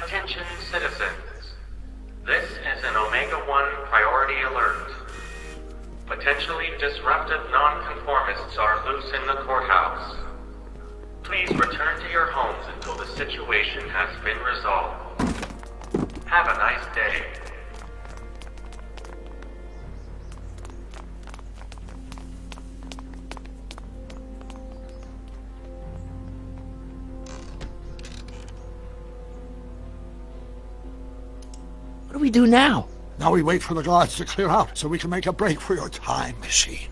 Attention citizens. This is an Omega-1 priority alert. Potentially disruptive nonconformists are loose in the courthouse. Please return to your homes until the situation has been resolved. Have a nice day. What do we do now? Now we wait for the guards to clear out so we can make a break for your time machine.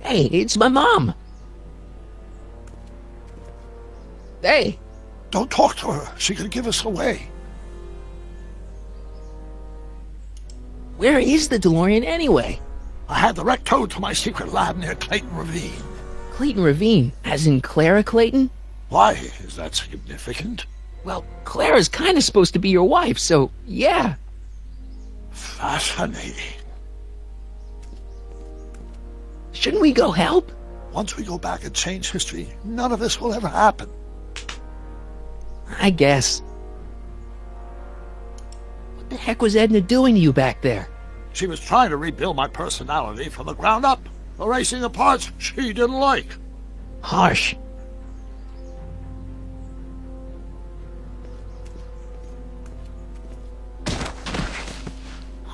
Hey, it's my mom. Hey. Don't talk to her. She could give us away. Where is the DeLorean anyway? I had the wreck towed to my secret lab near Clayton Ravine. Clayton Ravine, as in Clara Clayton? Why is that significant? Well, Clara's kind of supposed to be your wife, so yeah. Fascinating. Shouldn't we go help? Once we go back and change history, none of this will ever happen. I guess. What the heck was Edna doing to you back there? She was trying to rebuild my personality from the ground up, erasing the parts she didn't like. Harsh.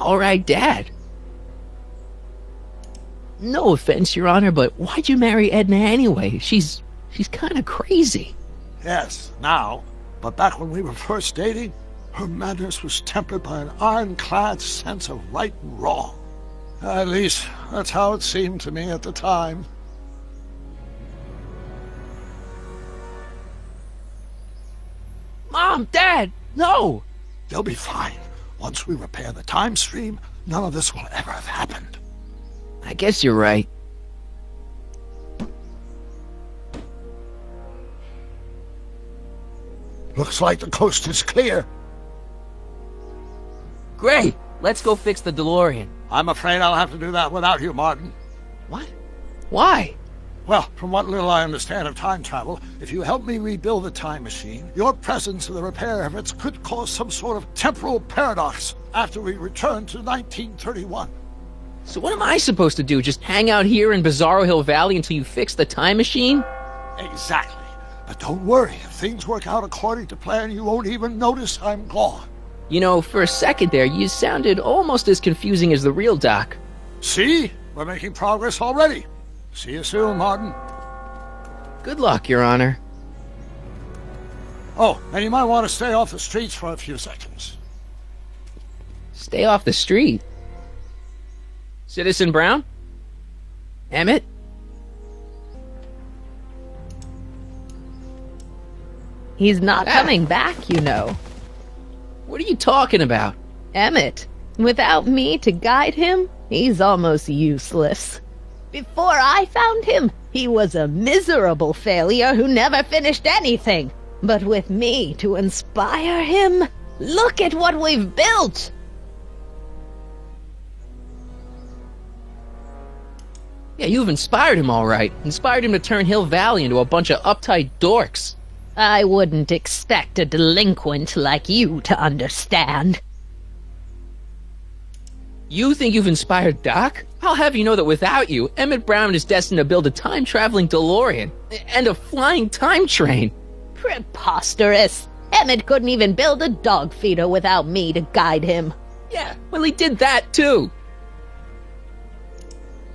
All right, Dad. No offense, Your Honor, but why'd you marry Edna anyway? She's kind of crazy. Yes, now. But back when we were first dating, her madness was tempered by an ironclad sense of right and wrong. At least, that's how it seemed to me at the time. Mom, Dad, no! They'll be fine. Once we repair the time stream, none of this will ever have happened. I guess you're right. Looks like the coast is clear. Great! Let's go fix the DeLorean. I'm afraid I'll have to do that without you, Martin. What? Why? Well, from what little I understand of time travel, if you help me rebuild the time machine, your presence in the repair efforts could cause some sort of temporal paradox after we return to 1931. So what am I supposed to do? Just hang out here in Bizarro Hill Valley until you fix the time machine? Exactly. But don't worry, if things work out according to plan, you won't even notice I'm gone. You know, for a second there, you sounded almost as confusing as the real Doc. See? We're making progress already. See you soon, Martin. Good luck, Your Honor. Oh, and you might want to stay off the streets for a few seconds. Stay off the street? Citizen Brown? Emmett? He's not coming back, you know. What are you talking about? Emmett, without me to guide him, he's almost useless. Before I found him, he was a miserable failure who never finished anything. But with me to inspire him, look at what we've built! Yeah, you've inspired him all right. Inspired him to turn Hill Valley into a bunch of uptight dorks. I wouldn't expect a delinquent like you to understand. You think you've inspired Doc? I'll have you know that without you, Emmett Brown is destined to build a time-traveling DeLorean and a flying time train. Preposterous! Emmett couldn't even build a dog feeder without me to guide him. Yeah, well, he did that too.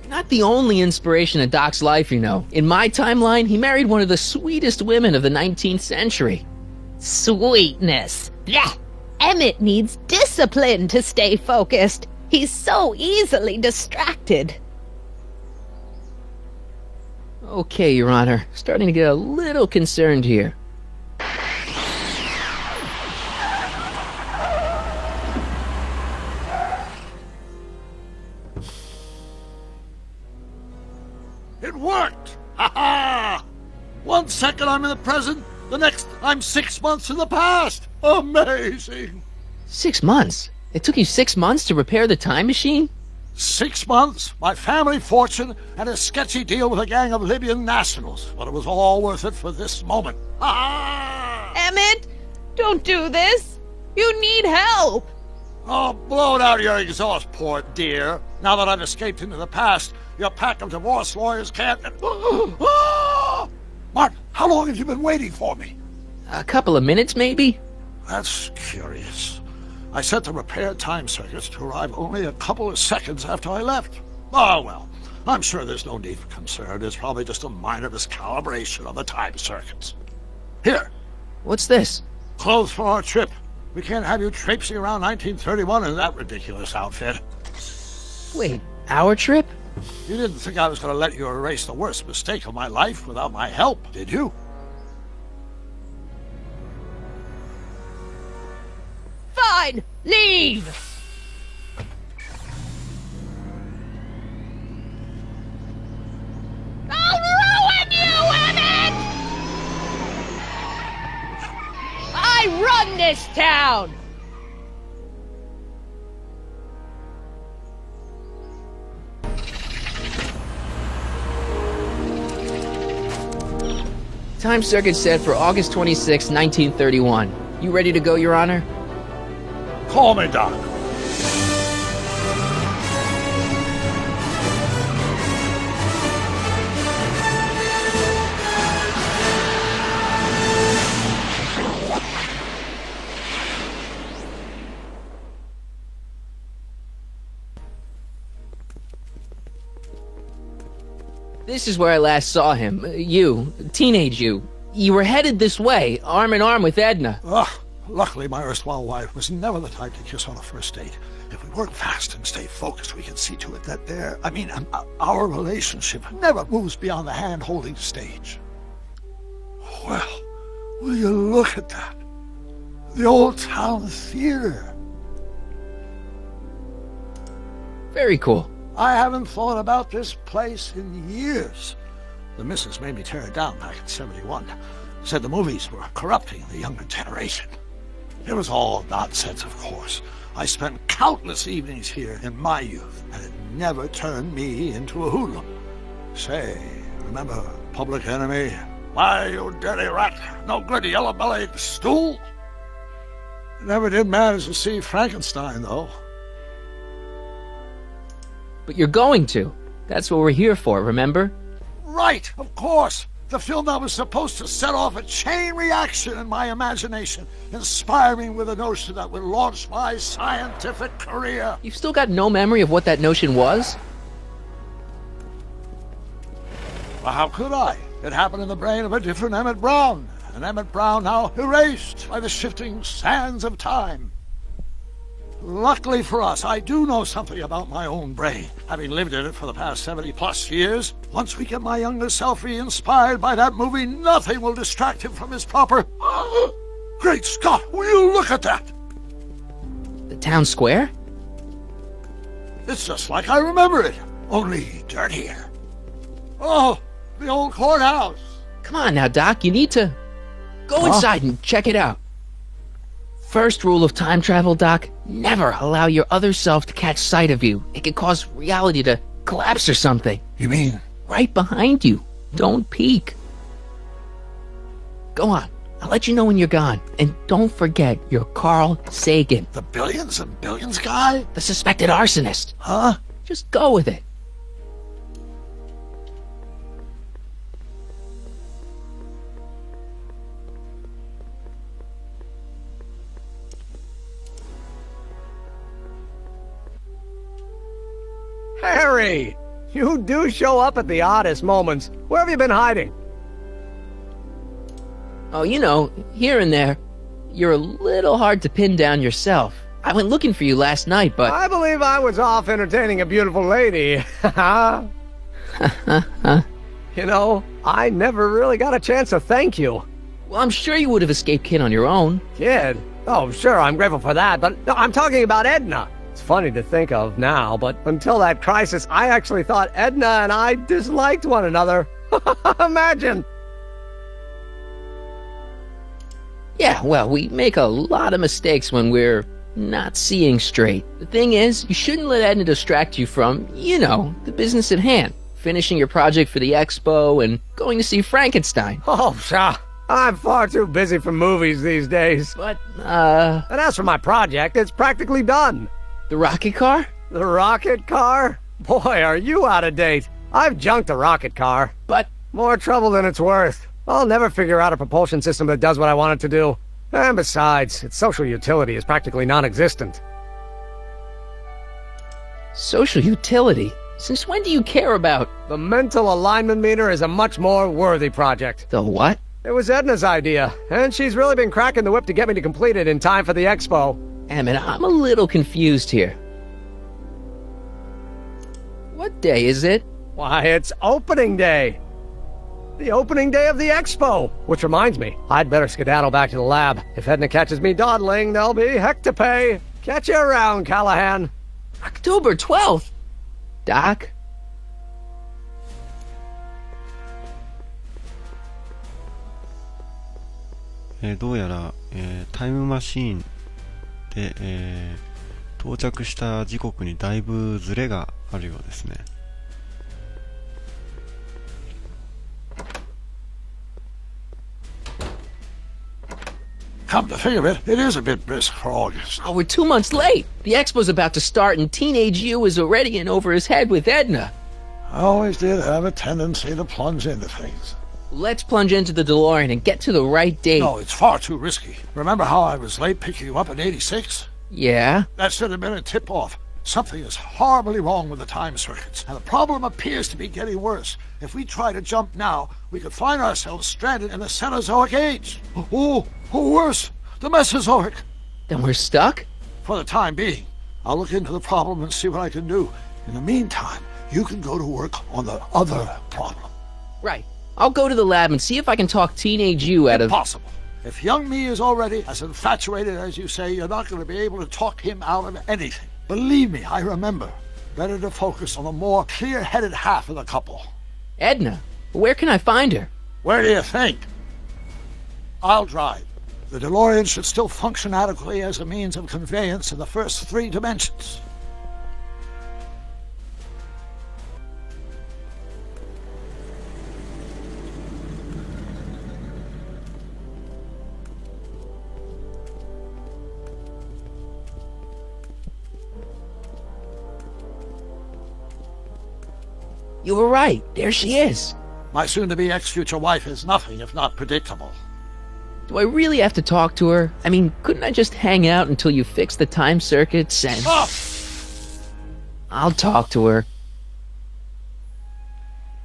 Not the only inspiration in Doc's life, you know. In my timeline, he married one of the sweetest women of the 19th century. Sweetness. Blech. Emmett needs discipline to stay focused. He's so easily distracted. Okay, Your Honor. Starting to get a little concerned here. It worked! Ha ha! 1 second I'm in the present, the next I'm 6 months in the past! Amazing! 6 months? It took you 6 months to repair the time machine? 6 months, my family fortune, and a sketchy deal with a gang of Libyan nationals. But it was all worth it for this moment. Ha ha! Emmett, Don't do this! You need help! Oh, blow it out of your exhaust port, dear. Now that I've escaped into the past, your pack of divorce lawyers can't... Martin, how long have you been waiting for me? A couple of minutes, maybe? That's curious. I set the repair time circuits to arrive only a couple of seconds after I left. Oh, well, I'm sure there's no need for concern. It's probably just a minor miscalibration of the time circuits. Here. What's this? Clothes for our trip. We can't have you traipsing around 1931 in that ridiculous outfit. Wait, our trip? You didn't think I was going to let you erase the worst mistake of my life without my help, did you? Fine! Leave! I'll ruin you, Emmett! I run this town! Time circuit set for August 26, 1931. You ready to go, Your Honor? Call me, Doc. This is where I last saw him. You, teenage you. You were headed this way, arm in arm with Edna. Ugh. Luckily, my erstwhile wife was never the type to kiss on a first date. If we work fast and stay focused, we can see to it that our relationship never moves beyond the hand-holding stage. Well, will you look at that? The old town theater. Very cool. I haven't thought about this place in years. The missus made me tear it down back in '71. Said the movies were corrupting the younger generation. It was all nonsense, of course. I spent countless evenings here in my youth, and it never turned me into a hoodlum. Say, remember Public Enemy? Why, you dirty rat, no good yellow-bellied stool? Never did manage to see Frankenstein, though. But you're going to. That's what we're here for, remember? Right, of course. The film that was supposed to set off a chain reaction in my imagination, inspire me with a notion that would launch my scientific career. You've still got no memory of what that notion was? Well, how could I? It happened in the brain of a different Emmett Brown, an Emmett Brown now erased by the shifting sands of time. Luckily for us, I do know something about my own brain, having lived in it for the past 70-plus years. Once we get my younger self re-inspired by that movie, nothing will distract him from his proper... Great Scott, will you look at that? The town square? It's just like I remember it, only dirtier. Oh, the old courthouse. Come on now, Doc, you need to... Go inside and check it out. First rule of time travel, Doc, never allow your other self to catch sight of you. It could cause reality to collapse or something. You mean? Right behind you. Don't peek. Go on. I'll let you know when you're gone. And don't forget, you're Carl Sagan. The billions and billions guy? The suspected arsonist. Huh? Just go with it. Harry! You do show up at the oddest moments. Where have you been hiding? Oh, you know, here and there. You're a little hard to pin down yourself. I went looking for you last night, but... I believe I was off entertaining a beautiful lady. You know, I never really got a chance to thank you. Well, I'm sure you would have escaped Kid on your own. Kid? Oh, sure, I'm grateful for that, but no, I'm talking about Edna. It's funny to think of now, but until that crisis, I actually thought Edna and I disliked one another. Imagine! Yeah, well, we make a lot of mistakes when we're not seeing straight. The thing is, you shouldn't let Edna distract you from, you know, the business at hand. Finishing your project for the expo and going to see Frankenstein. Oh, I'm far too busy for movies these days. But, And as for my project, it's practically done. the rocket car? The rocket car? Boy, are you out of date. I've junked a rocket car. But, More trouble than it's worth. I'll never figure out a propulsion system that does what I want it to do. And besides, its social utility is practically non-existent. social utility? Since when do you care about The mental alignment meter is a much more worthy project. the what? It was Edna's idea, and she's really been cracking the whip to get me to complete it in time for the expo. Emmett, I'm a little confused here. What day is it? Why, it's opening day. The opening day of the expo. Which reminds me, I'd better skedaddle back to the lab. If Edna catches me dawdling, there'll be heck to pay. Catch you around, Callahan. October 12th! Doc? どうやら、タイムマシーンで、到着した時刻にだいぶズレがあるようですね。Come to think of it, it is a bit brisk for August. Oh, we're 2 months late! The expo's about to start and teenage you is already in over his head with Edna. I always did have a tendency to plunge into things. Let's plunge into the DeLorean and get to the right date. No, it's far too risky. Remember how I was late picking you up in '86? Yeah? That should have been a tip-off. Something is horribly wrong with the time circuits, and the problem appears to be getting worse. If we try to jump now, we could find ourselves stranded in the Cenozoic Age. Or worse, the Mesozoic. Then we're stuck? For the time being, I'll look into the problem and see what I can do. In the meantime, you can go to work on the other problem. Right. I'll go to the lab and see if I can talk teenage you out of... Impossible. If young me is already as infatuated as you say, you're not going to be able to talk him out of anything. Believe me, I remember. Better to focus on the more clear-headed half of the couple. Edna? Where can I find her? Where do you think? I'll drive. The DeLorean should still function adequately as a means of conveyance in the first 3 dimensions. You were right. There she is. My soon-to-be ex-future wife is nothing if not predictable. Do I really have to talk to her? I mean, couldn't I just hang out until you fix the time circuits and... Oh! I'll talk to her.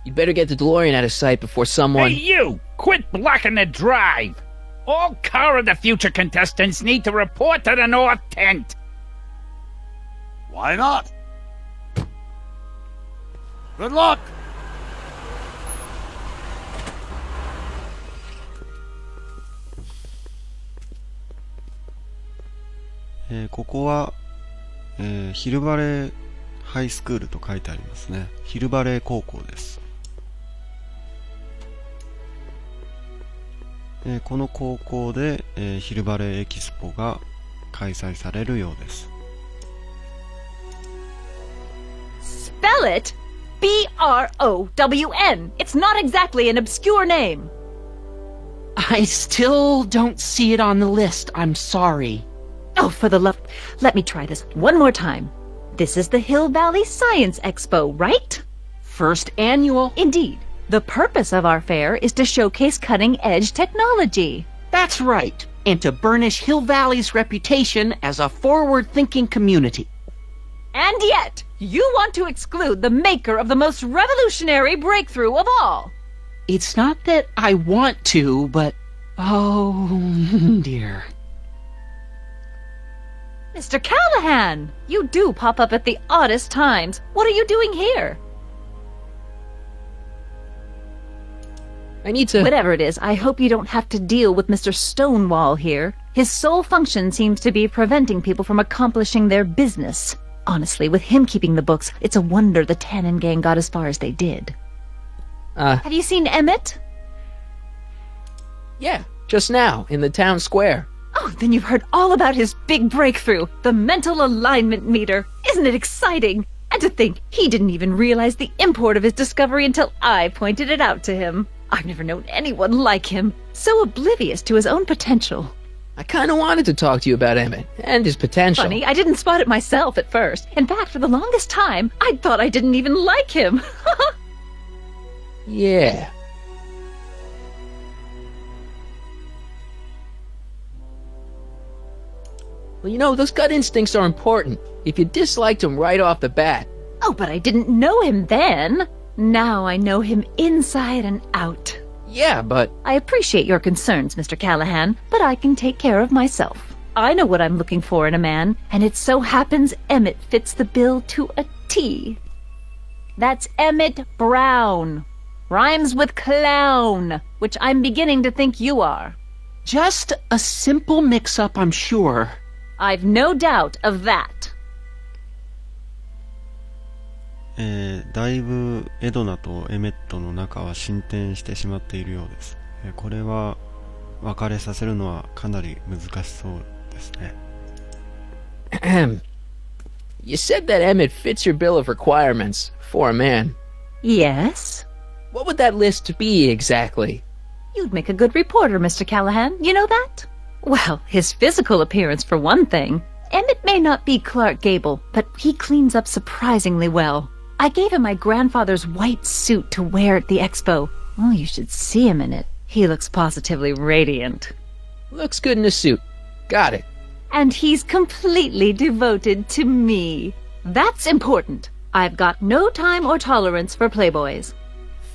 You'd better get the DeLorean out of sight before someone... Hey, you! Quit blocking the drive! All Car of the Future contestants need to report to the North Tent! Why not? Good luck! ここは、ヒルバレーハイスクールと書いてありますね。ヒルバレー高校です。この高校で、ヒルバレーエキスポが開催されるようです。Spell it B-R-O-W-N. It's not exactly an obscure name. I still don't see it on the list. I'm sorry. Oh, for the love... Let me try this one more time. This is the Hill Valley Science Expo, right? First annual. Indeed. The purpose of our fair is to showcase cutting-edge technology. That's right. And to burnish Hill Valley's reputation as a forward-thinking community. And yet, you want to exclude the maker of the most revolutionary breakthrough of all. It's not that I want to, but... Oh, dear. Mr. Callahan! You do pop up at the oddest times. What are you doing here? I need to... Whatever it is, I hope you don't have to deal with Mr. Stonewall here. His sole function seems to be preventing people from accomplishing their business. Honestly, with him keeping the books, it's a wonder the Tannen gang got as far as they did. Have you seen Emmett? Yeah, just now, in the town square. Oh, then you've heard all about his big breakthrough, the mental alignment meter. Isn't it exciting? And to think, he didn't even realize the import of his discovery until I pointed it out to him. I've never known anyone like him. So oblivious to his own potential. I kinda wanted to talk to you about Emmett and his potential. Funny, I didn't spot it myself at first. In fact, for the longest time, I thought I didn't even like him. Yeah. Well, you know, those gut instincts are important. If you disliked him right off the bat. Oh, but I didn't know him then. Now I know him inside and out. Yeah, but... I appreciate your concerns, Mr. Callahan, but I can take care of myself. I know what I'm looking for in a man, and it so happens Emmett fits the bill to a T. That's Emmett Brown. Rhymes with clown, which I'm beginning to think you are. Just a simple mix-up, I'm sure. I've no doubt of that. だいぶエドナとエメットの仲は進展してしまっているようです。これは別れさせるのはかなり難しそうですね。You said that Emmett fits your bill of requirements for a man. Yes? What would that list be exactly? You'd make a good reporter, Mr. Callahan. You know that? Well, his physical appearance for one thing. Emmett may not be Clark Gable, but he cleans up surprisingly well. I gave him my grandfather's white suit to wear at the expo. Oh, you should see him in it. He looks positively radiant. Looks good in a suit. Got it. And he's completely devoted to me. That's important. I've got no time or tolerance for playboys.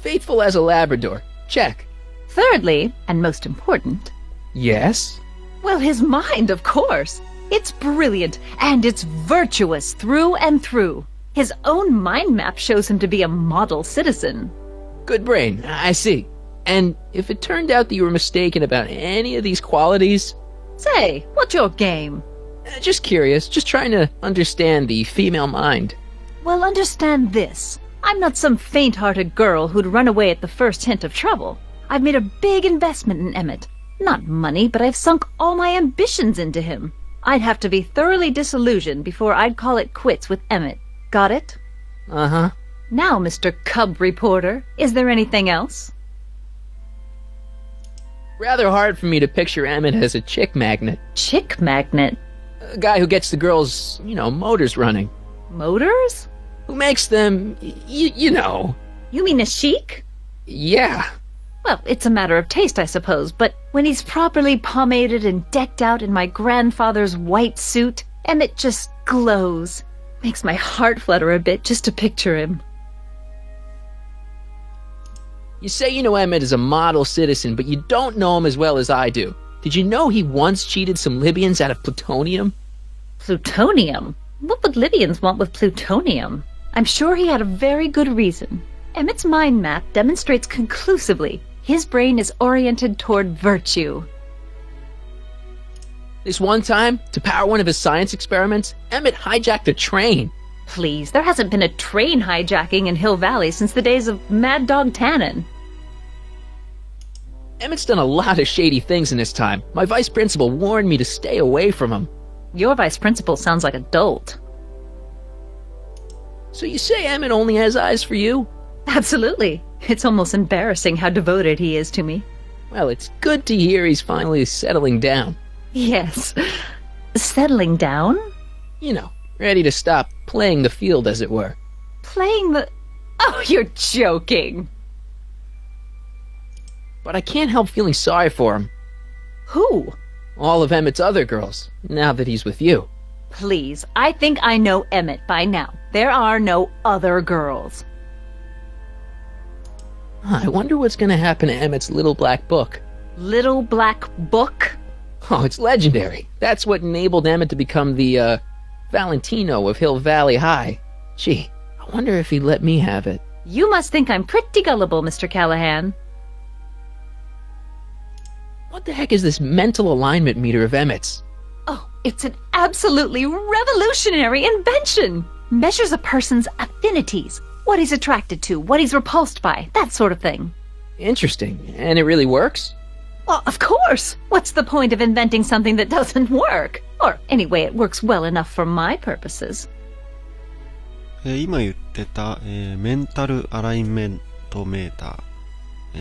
Faithful as a Labrador. Check. Thirdly, and most important... Yes? Well, his mind, of course. It's brilliant, and it's virtuous through and through. His own mind map shows him to be a model citizen. Good brain, I see. And if it turned out that you were mistaken about any of these qualities... Say, what's your game? Just curious, just trying to understand the female mind. Well, understand this. I'm not some faint-hearted girl who'd run away at the first hint of trouble. I've made a big investment in Emmett. Not money, but I've sunk all my ambitions into him. I'd have to be thoroughly disillusioned before I'd call it quits with Emmett. Got it? Uh-huh. Now, Mr. Cub Reporter, is there anything else? Rather hard for me to picture Emmett as a chick magnet. Chick magnet? A guy who gets the girls, motors running. Motors? Who makes them, you know. You mean a chic? Yeah. Well, it's a matter of taste, I suppose, but when he's properly pomaded and decked out in my grandfather's white suit, Emmett just glows. Makes my heart flutter a bit just to picture him. You say you know Emmett is a model citizen, but you don't know him as well as I do. Did you know he once cheated some Libyans out of plutonium? Plutonium? What would Libyans want with plutonium? I'm sure he had a very good reason. Emmett's mind map demonstrates conclusively his brain is oriented toward virtue. This one time, to power one of his science experiments, Emmett hijacked a train. Please, there hasn't been a train hijacking in Hill Valley since the days of Mad Dog Tannen. Emmett's done a lot of shady things in his time. My vice principal warned me to stay away from him. Your vice principal sounds like a dolt. So you say Emmett only has eyes for you? Absolutely. It's almost embarrassing how devoted he is to me. Well, it's good to hear he's finally settling down. Yes. Settling down? You know, ready to stop playing the field, as it were. Playing the... Oh, you're joking. But I can't help feeling sorry for him. Who? All of Emmett's other girls, now that he's with you. Please, I think I know Emmett by now. There are no other girls. I wonder what's going to happen to Emmett's little black book. Little black book? Oh, it's legendary. That's what enabled Emmett to become the, Valentino of Hill Valley High. Gee, I wonder if he'd let me have it. You must think I'm pretty gullible, Mr. Callahan. What the heck is this mental alignment meter of Emmett's? Oh, it's an absolutely revolutionary invention! Measures a person's affinities, what he's attracted to, what he's repulsed by, that sort of thing. Interesting. And it really works? Well, of course! What's the point of inventing something that doesn't work? Or, anyway, it works well enough for my purposes. 今言ってた、メンタルアラインメントメーター、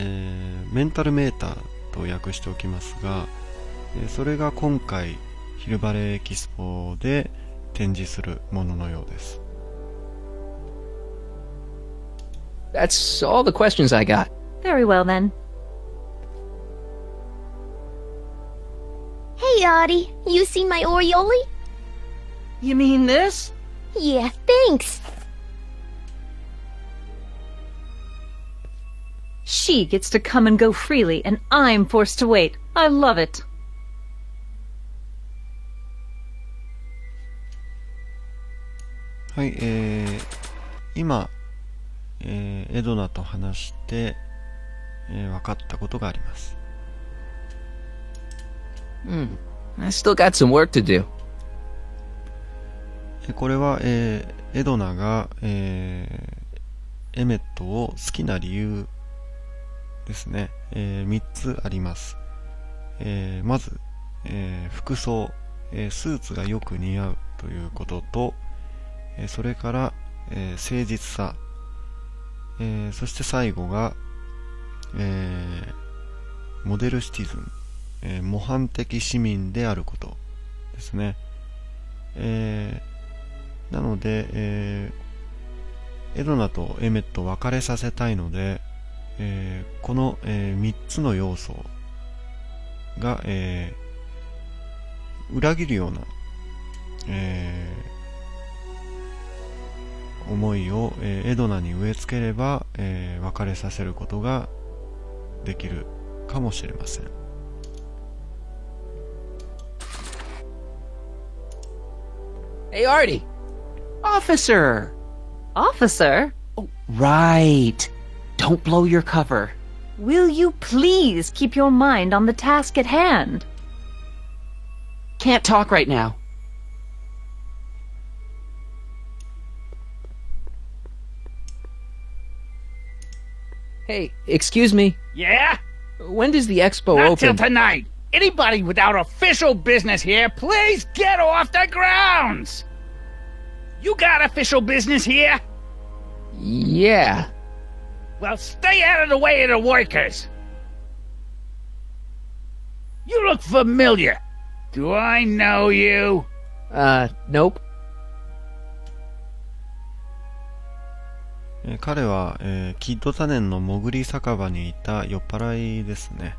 メンタルメーターと訳しておきますが、それが今回ヒルバレーエキスポで展示するもののようです。That's all the questions I got. Very well, then. Hey, Audie, you seen my Oriole? You mean this? Yeah, thanks. She gets to come and go freely, and I'm forced to wait. I love it. はい、今、エドナと話して、分かったことがあります。I still got some work to do. これは、エドナが、エメットを好きな理由ですね。3つあります。まず、服装、スーツがよく似合うということと、それから、誠実さ、そして最後が、モデルシティズン、模範的市民であることですね。なので、エドナとエメットを別れさせたいので、この、3つの要素が、裏切るような、思いを、エドナに植え付ければ、別れさせることができるかもしれません。Hey, Artie! Officer! Officer? Oh, right. Don't blow your cover. Will you please keep your mind on the task at hand? Can't talk right now. Hey, excuse me. Yeah? When does the expo Not till open? tonight. Anybody without official business here, please get off the grounds! You got official business here? Yeah. Well, stay out of the way of the workers. You look familiar. Do I know you? Nope. 彼は、キッドタネンの潜り酒場にいた酔っ払いですね。